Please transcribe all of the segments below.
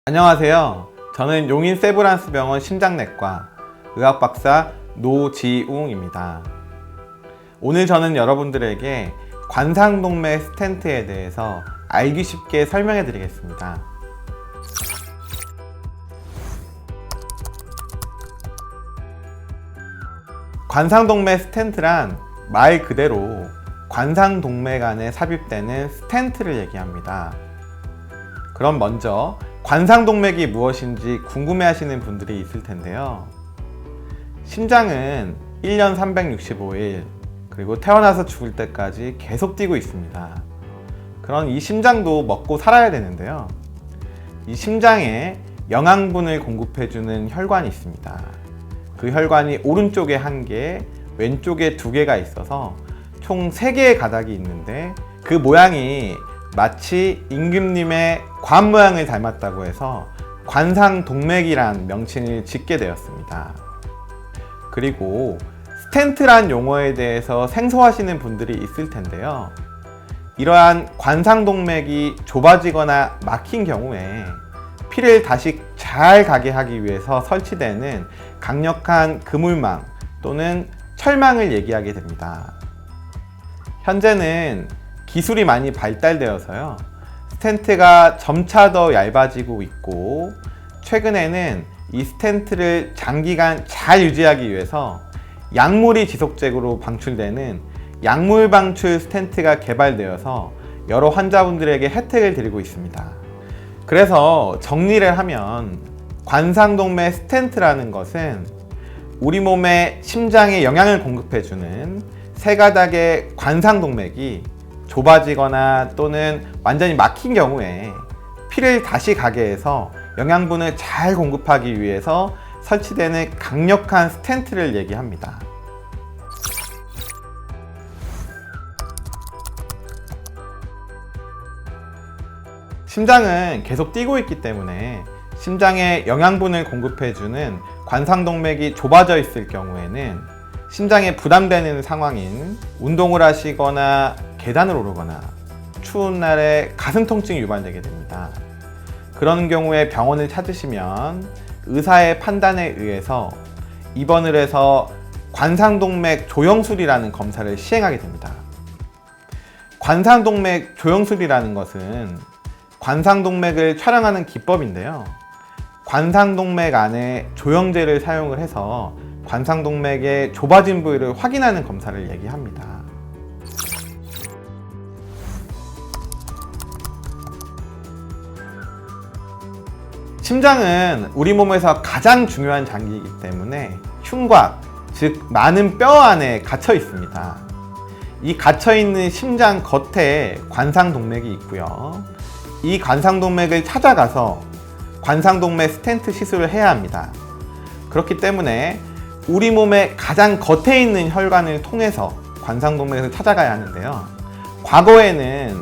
안녕하세요. 저는 용인 세브란스 병원 심장내과 의학박사 노지웅입니다. 오늘 저는 여러분들에게 관상동맥 스텐트에 대해서 알기 쉽게 설명해 드리겠습니다. 관상동맥 스텐트란 말 그대로 관상동맥 안에 삽입되는 스텐트를 얘기합니다. 그럼 먼저 관상동맥이 무엇인지 궁금해 하시는 분들이 있을 텐데요. 심장은 1년 365일 그리고 태어나서 죽을 때까지 계속 뛰고 있습니다. 그런 이 심장도 먹고 살아야 되는데요. 이 심장에 영양분을 공급해주는 혈관이 있습니다. 그 혈관이 오른쪽에 1개, 왼쪽에 2개가 있어서 총 3개의 가닥이 있는데 그 모양이 마치 임금님의 관 모양을 닮았다고 해서 관상동맥이란 명칭을 짓게 되었습니다. 그리고 스텐트란 용어에 대해서 생소하시는 분들이 있을 텐데요. 이러한 관상동맥이 좁아지거나 막힌 경우에 피를 다시 잘 가게 하기 위해서 설치되는 강력한 그물망 또는 철망을 얘기하게 됩니다. 현재는 기술이 많이 발달되어서요. 스텐트가 점차 더 얇아지고 있고 최근에는 이 스텐트를 장기간 잘 유지하기 위해서 약물이 지속적으로 방출되는 약물 방출 스텐트가 개발되어서 여러 환자분들에게 혜택을 드리고 있습니다. 그래서 정리를 하면 관상동맥 스텐트라는 것은 우리 몸의 심장에 영양을 공급해주는 3가닥의 관상동맥이 좁아지거나 또는 완전히 막힌 경우에 피를 다시 가게 해서 영양분을 잘 공급하기 위해서 설치되는 강력한 스텐트를 얘기합니다. 심장은 계속 뛰고 있기 때문에 심장에 영양분을 공급해주는 관상동맥이 좁아져 있을 경우에는 심장에 부담되는 상황인 운동을 하시거나 계단을 오르거나 추운 날에 가슴 통증이 유발되게 됩니다. 그런 경우에 병원을 찾으시면 의사의 판단에 의해서 입원을 해서 관상동맥 조영술이라는 검사를 시행하게 됩니다. 관상동맥 조영술이라는 것은 관상동맥을 촬영하는 기법인데요. 관상동맥 안에 조영제를 사용을 해서 관상동맥의 좁아진 부위를 확인하는 검사를 얘기합니다. 심장은 우리 몸에서 가장 중요한 장기이기 때문에 흉곽, 즉 많은 뼈 안에 갇혀 있습니다. 이 갇혀 있는 심장 겉에 관상동맥이 있고요. 이 관상동맥을 찾아가서 관상동맥 스텐트 시술을 해야 합니다. 그렇기 때문에 우리 몸의 가장 겉에 있는 혈관을 통해서 관상동맥을 찾아가야 하는데요. 과거에는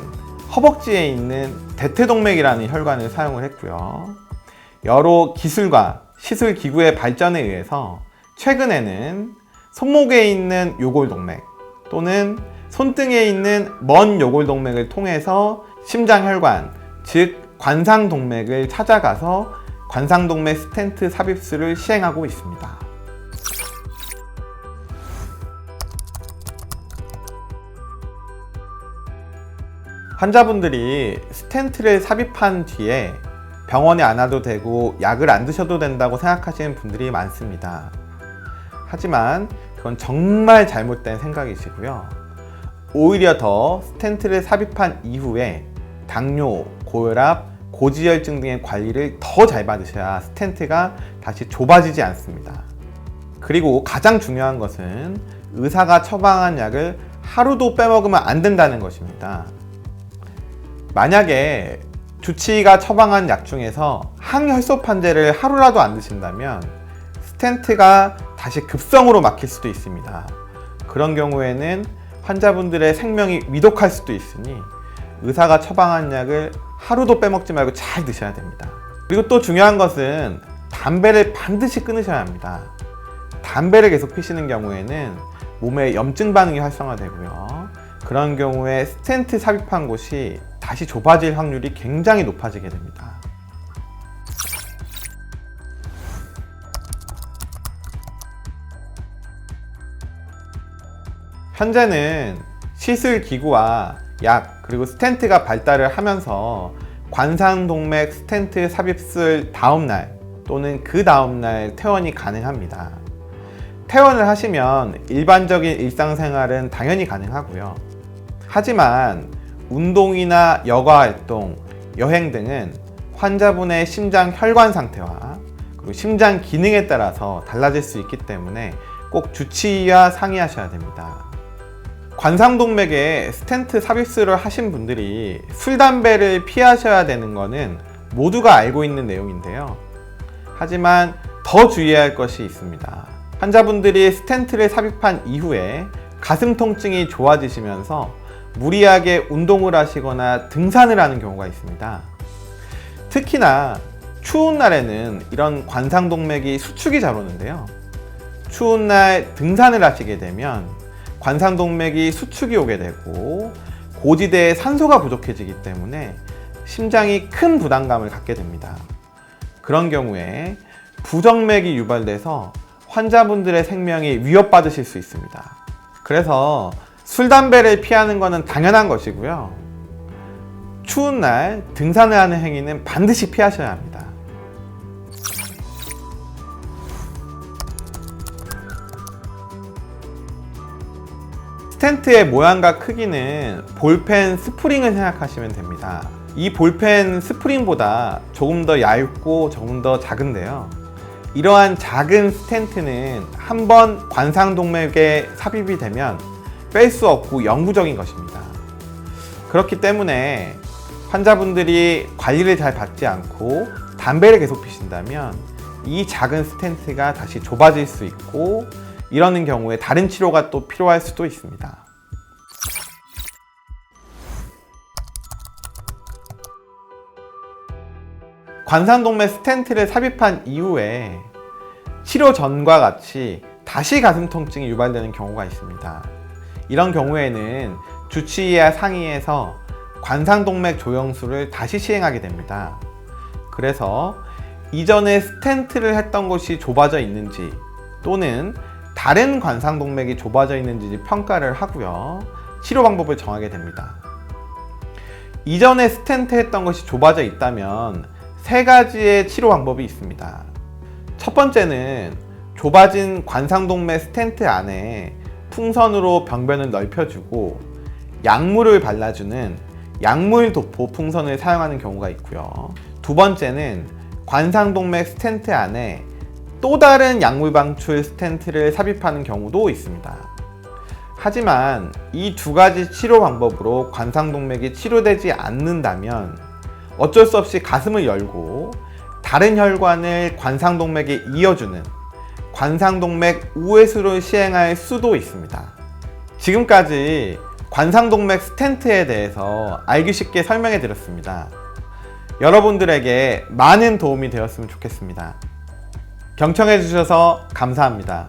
허벅지에 있는 대퇴동맥이라는 혈관을 사용을 했고요. 여러 기술과 시술 기구의 발전에 의해서 최근에는 손목에 있는 요골동맥 또는 손등에 있는 먼 요골동맥을 통해서 심장혈관, 즉 관상동맥을 찾아가서 관상동맥 스텐트 삽입술을 시행하고 있습니다. 환자분들이 스텐트를 삽입한 뒤에 병원에 안 와도 되고 약을 안 드셔도 된다고 생각하시는 분들이 많습니다. 하지만 그건 정말 잘못된 생각이시고요. 오히려 더 스텐트를 삽입한 이후에 당뇨, 고혈압, 고지혈증 등의 관리를 더 잘 받으셔야 스텐트가 다시 좁아지지 않습니다. 그리고 가장 중요한 것은 의사가 처방한 약을 하루도 빼먹으면 안 된다는 것입니다. 만약에 주치의가 처방한 약 중에서 항혈소판제를 하루라도 안 드신다면 스텐트가 다시 급성으로 막힐 수도 있습니다. 그런 경우에는 환자분들의 생명이 위독할 수도 있으니 의사가 처방한 약을 하루도 빼먹지 말고 잘 드셔야 됩니다. 그리고 또 중요한 것은 담배를 반드시 끊으셔야 합니다. 담배를 계속 피시는 경우에는 몸에 염증 반응이 활성화되고요. 그런 경우에 스텐트 삽입한 곳이 다시 좁아질 확률이 굉장히 높아지게 됩니다. 현재는 시술 기구와 약 그리고 스텐트가 발달을 하면서 관상동맥 스텐트 삽입술 다음날 또는 그 다음날 퇴원이 가능합니다. 퇴원을 하시면 일반적인 일상생활은 당연히 가능하고요. 하지만 운동이나 여가활동, 여행 등은 환자분의 심장 혈관 상태와 그리고 심장 기능에 따라서 달라질 수 있기 때문에 꼭 주치의와 상의하셔야 됩니다. 관상동맥에 스텐트 삽입술을 하신 분들이 술, 담배를 피하셔야 되는 것은 모두가 알고 있는 내용인데요. 하지만 더 주의해야 할 것이 있습니다. 환자분들이 스텐트를 삽입한 이후에 가슴 통증이 좋아지시면서 무리하게 운동을 하시거나 등산을 하는 경우가 있습니다. 특히나 추운 날에는 이런 관상동맥이 수축이 잘 오는데요. 추운 날 등산을 하시게 되면 관상동맥이 수축이 오게 되고 고지대에 산소가 부족해지기 때문에 심장이 큰 부담감을 갖게 됩니다. 그런 경우에 부정맥이 유발돼서 환자분들의 생명이 위협받으실 수 있습니다. 그래서 술, 담배를 피하는 것은 당연한 것이고요. 추운 날 등산을 하는 행위는 반드시 피하셔야 합니다. 스텐트의 모양과 크기는 볼펜 스프링을 생각하시면 됩니다. 이 볼펜 스프링보다 조금 더 얇고 조금 더 작은데요. 이러한 작은 스텐트는 한번 관상동맥에 삽입이 되면 뺄 수 없고 영구적인 것입니다. 그렇기 때문에 환자분들이 관리를 잘 받지 않고 담배를 계속 피신다면 이 작은 스텐트가 다시 좁아질 수 있고 이러는 경우에 다른 치료가 또 필요할 수도 있습니다. 관상동맥 스텐트를 삽입한 이후에 치료 전과 같이 다시 가슴 통증이 유발되는 경우가 있습니다. 이런 경우에는 주치의와 상의해서 관상동맥 조영술을 다시 시행하게 됩니다. 그래서 이전에 스텐트를 했던 곳이 좁아져 있는지 또는 다른 관상동맥이 좁아져 있는지 평가를 하고요. 치료 방법을 정하게 됩니다. 이전에 스텐트 했던 것이 좁아져 있다면 세 가지의 치료 방법이 있습니다. 첫 번째는 좁아진 관상동맥 스텐트 안에 풍선으로 병변을 넓혀주고 약물을 발라주는 약물 도포 풍선을 사용하는 경우가 있고요. 두 번째는 관상동맥 스텐트 안에 또 다른 약물 방출 스텐트를 삽입하는 경우도 있습니다. 하지만 이 두 가지 치료 방법으로 관상동맥이 치료되지 않는다면 어쩔 수 없이 가슴을 열고 다른 혈관을 관상동맥에 이어주는 관상동맥 우회수를 시행할 수도 있습니다. 지금까지 관상동맥 스텐트에 대해서 알기 쉽게 설명해 드렸습니다. 여러분들에게 많은 도움이 되었으면 좋겠습니다. 경청해 주셔서 감사합니다.